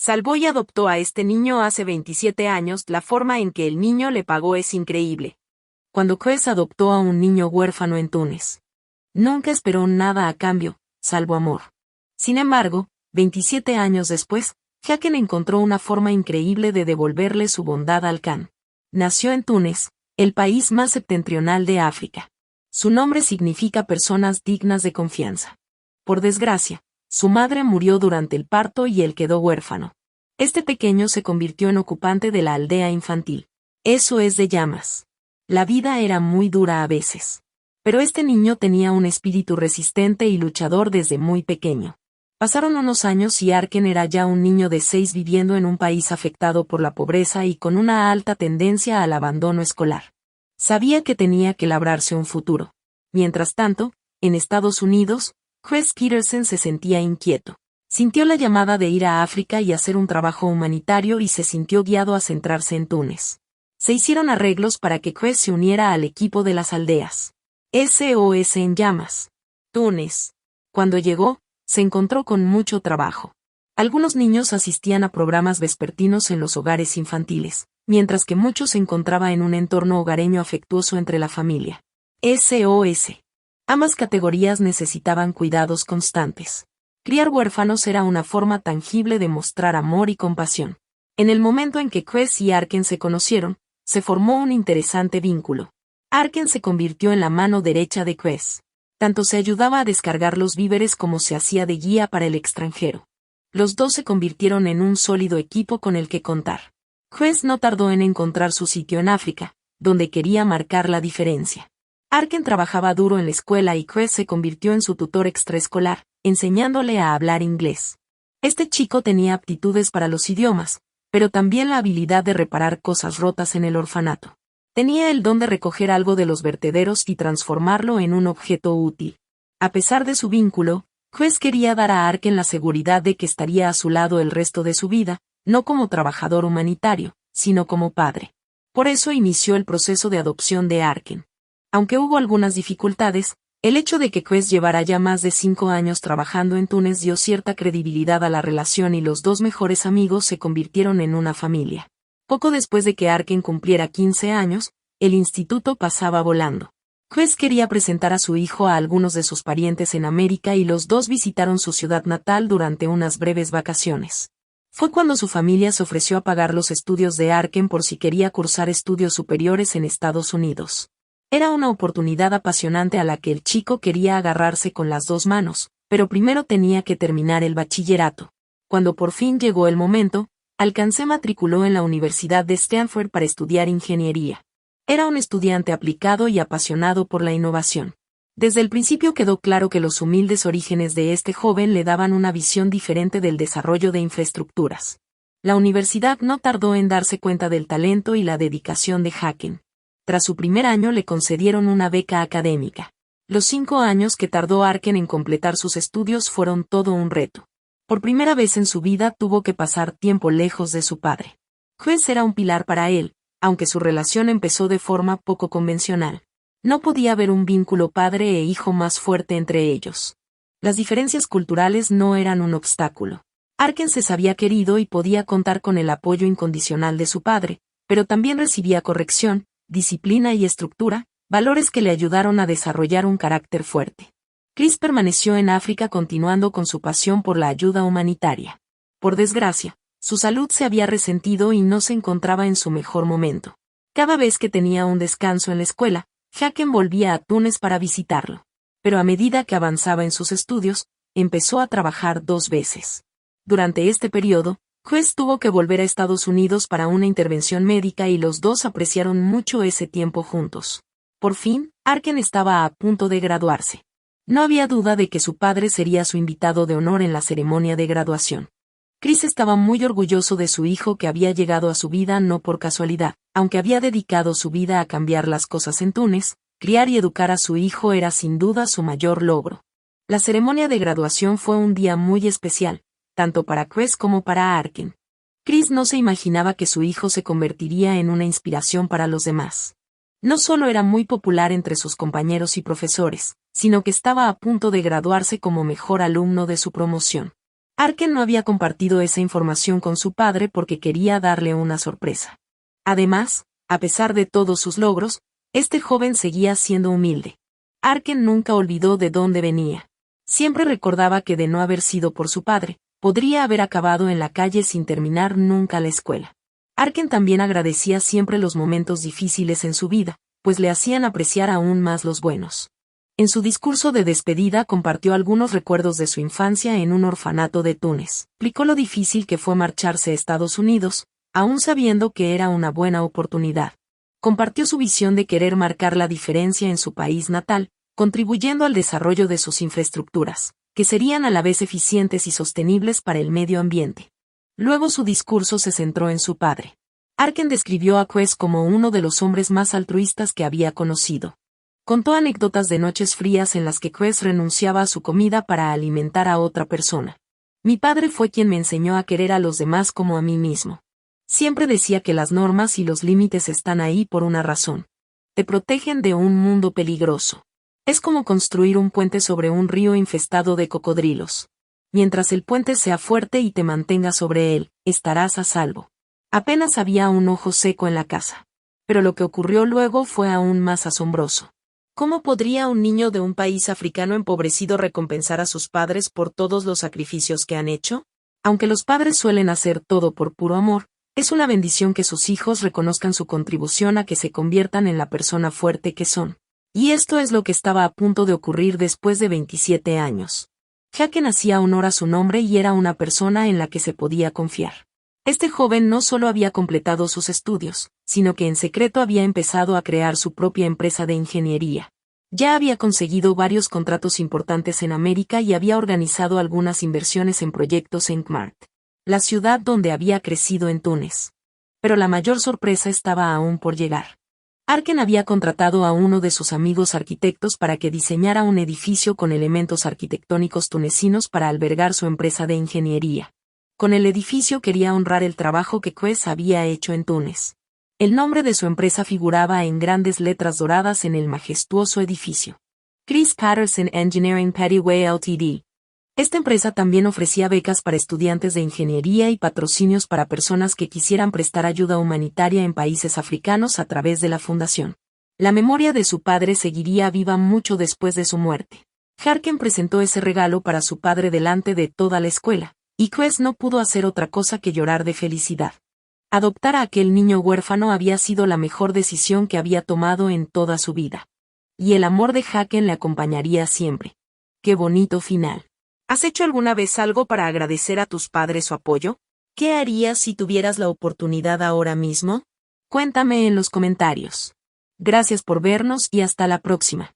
Salvó y adoptó a este niño hace 27 años. La forma en que el niño le pagó es increíble. Cuando Quest adoptó a un niño huérfano en Túnez, nunca esperó nada a cambio, salvo amor. Sin embargo, 27 años después, Haken encontró una forma increíble de devolverle su bondad al Khan. Nació en Túnez, el país más septentrional de África. Su nombre significa personas dignas de confianza. Por desgracia, su madre murió durante el parto y él quedó huérfano. Este pequeño se convirtió en ocupante de la aldea infantil. Eso es de llamas. La vida era muy dura a veces. Pero este niño tenía un espíritu resistente y luchador desde muy pequeño. Pasaron unos años y Arken era ya un niño de 6 viviendo en un país afectado por la pobreza y con una alta tendencia al abandono escolar. Sabía que tenía que labrarse un futuro. Mientras tanto, en Estados Unidos, Quest Peterson se sentía inquieto. Sintió la llamada de ir a África y hacer un trabajo humanitario y se sintió guiado a centrarse en Túnez. Se hicieron arreglos para que Quest se uniera al equipo de las aldeas SOS en llamas. Túnez. Cuando llegó, se encontró con mucho trabajo. Algunos niños asistían a programas vespertinos en los hogares infantiles, mientras que muchos se encontraban en un entorno hogareño afectuoso entre la familia. SOS. Ambas categorías necesitaban cuidados constantes. Criar huérfanos era una forma tangible de mostrar amor y compasión. En el momento en que Quest y Arken se conocieron, se formó un interesante vínculo. Arken se convirtió en la mano derecha de Quest. Tanto se ayudaba a descargar los víveres como se hacía de guía para el extranjero. Los dos se convirtieron en un sólido equipo con el que contar. Quest no tardó en encontrar su sitio en África, donde quería marcar la diferencia. Arken trabajaba duro en la escuela y Quest se convirtió en su tutor extraescolar, enseñándole a hablar inglés. Este chico tenía aptitudes para los idiomas, pero también la habilidad de reparar cosas rotas en el orfanato. Tenía el don de recoger algo de los vertederos y transformarlo en un objeto útil. A pesar de su vínculo, Quest quería dar a Arken la seguridad de que estaría a su lado el resto de su vida, no como trabajador humanitario, sino como padre. Por eso inició el proceso de adopción de Arken. Aunque hubo algunas dificultades, el hecho de que Quest llevara ya más de 5 años trabajando en Túnez dio cierta credibilidad a la relación y los dos mejores amigos se convirtieron en una familia. Poco después de que Arken cumpliera 15 años, el instituto pasaba volando. Quest quería presentar a su hijo a algunos de sus parientes en América y los dos visitaron su ciudad natal durante unas breves vacaciones. Fue cuando su familia se ofreció a pagar los estudios de Arken por si quería cursar estudios superiores en Estados Unidos. Era una oportunidad apasionante a la que el chico quería agarrarse con las dos manos, pero primero tenía que terminar el bachillerato. Cuando por fin llegó el momento, se matriculó en la Universidad de Stanford para estudiar ingeniería. Era un estudiante aplicado y apasionado por la innovación. Desde el principio quedó claro que los humildes orígenes de este joven le daban una visión diferente del desarrollo de infraestructuras. La universidad no tardó en darse cuenta del talento y la dedicación de Haken. Tras su primer año le concedieron una beca académica. Los 5 años que tardó Arken en completar sus estudios fueron todo un reto. Por primera vez en su vida tuvo que pasar tiempo lejos de su padre. Quest era un pilar para él, aunque su relación empezó de forma poco convencional. No podía haber un vínculo padre e hijo más fuerte entre ellos. Las diferencias culturales no eran un obstáculo. Arken se sabía querido y podía contar con el apoyo incondicional de su padre, pero también recibía corrección, disciplina y estructura, valores que le ayudaron a desarrollar un carácter fuerte. Chris permaneció en África continuando con su pasión por la ayuda humanitaria. Por desgracia, su salud se había resentido y no se encontraba en su mejor momento. Cada vez que tenía un descanso en la escuela, Haken volvía a Túnez para visitarlo. Pero a medida que avanzaba en sus estudios, empezó a trabajar 2 veces. Durante este periodo, Quest tuvo que volver a Estados Unidos para una intervención médica y los dos apreciaron mucho ese tiempo juntos. Por fin, Arken estaba a punto de graduarse. No había duda de que su padre sería su invitado de honor en la ceremonia de graduación. Chris estaba muy orgulloso de su hijo que había llegado a su vida no por casualidad, aunque había dedicado su vida a cambiar las cosas en Túnez, criar y educar a su hijo era sin duda su mayor logro. La ceremonia de graduación fue un día muy especial, tanto para Quest como para Arken. Chris no se imaginaba que su hijo se convertiría en una inspiración para los demás. No solo era muy popular entre sus compañeros y profesores, sino que estaba a punto de graduarse como mejor alumno de su promoción. Arken no había compartido esa información con su padre porque quería darle una sorpresa. Además, a pesar de todos sus logros, este joven seguía siendo humilde. Arken nunca olvidó de dónde venía. Siempre recordaba que de no haber sido por su padre, podría haber acabado en la calle sin terminar nunca la escuela. Arken también agradecía siempre los momentos difíciles en su vida, pues le hacían apreciar aún más los buenos. En su discurso de despedida compartió algunos recuerdos de su infancia en un orfanato de Túnez. Explicó lo difícil que fue marcharse a Estados Unidos, aún sabiendo que era una buena oportunidad. Compartió su visión de querer marcar la diferencia en su país natal, contribuyendo al desarrollo de sus infraestructuras, que serían a la vez eficientes y sostenibles para el medio ambiente. Luego su discurso se centró en su padre. Arken describió a Quest como uno de los hombres más altruistas que había conocido. Contó anécdotas de noches frías en las que Quest renunciaba a su comida para alimentar a otra persona. Mi padre fue quien me enseñó a querer a los demás como a mí mismo. Siempre decía que las normas y los límites están ahí por una razón. Te protegen de un mundo peligroso. Es como construir un puente sobre un río infestado de cocodrilos. Mientras el puente sea fuerte y te mantenga sobre él, estarás a salvo. Apenas había un ojo seco en la casa. Pero lo que ocurrió luego fue aún más asombroso. ¿Cómo podría un niño de un país africano empobrecido recompensar a sus padres por todos los sacrificios que han hecho? Aunque los padres suelen hacer todo por puro amor, es una bendición que sus hijos reconozcan su contribución a que se conviertan en la persona fuerte que son. Y esto es lo que estaba a punto de ocurrir después de 27 años. Haken hacía honor a su nombre y era una persona en la que se podía confiar. Este joven no solo había completado sus estudios, sino que en secreto había empezado a crear su propia empresa de ingeniería. Ya había conseguido varios contratos importantes en América y había organizado algunas inversiones en proyectos en Kmart, la ciudad donde había crecido en Túnez. Pero la mayor sorpresa estaba aún por llegar. Arken había contratado a uno de sus amigos arquitectos para que diseñara un edificio con elementos arquitectónicos tunecinos para albergar su empresa de ingeniería. Con el edificio quería honrar el trabajo que Quest había hecho en Túnez. El nombre de su empresa figuraba en grandes letras doradas en el majestuoso edificio. Chris Patterson Engineering Pettyway Ltd. Esta empresa también ofrecía becas para estudiantes de ingeniería y patrocinios para personas que quisieran prestar ayuda humanitaria en países africanos a través de la fundación. La memoria de su padre seguiría viva mucho después de su muerte. Arken presentó ese regalo para su padre delante de toda la escuela, y Quest no pudo hacer otra cosa que llorar de felicidad. Adoptar a aquel niño huérfano había sido la mejor decisión que había tomado en toda su vida. Y el amor de Haken le acompañaría siempre. ¡Qué bonito final! ¿Has hecho alguna vez algo para agradecer a tus padres su apoyo? ¿Qué harías si tuvieras la oportunidad ahora mismo? Cuéntame en los comentarios. Gracias por vernos y hasta la próxima.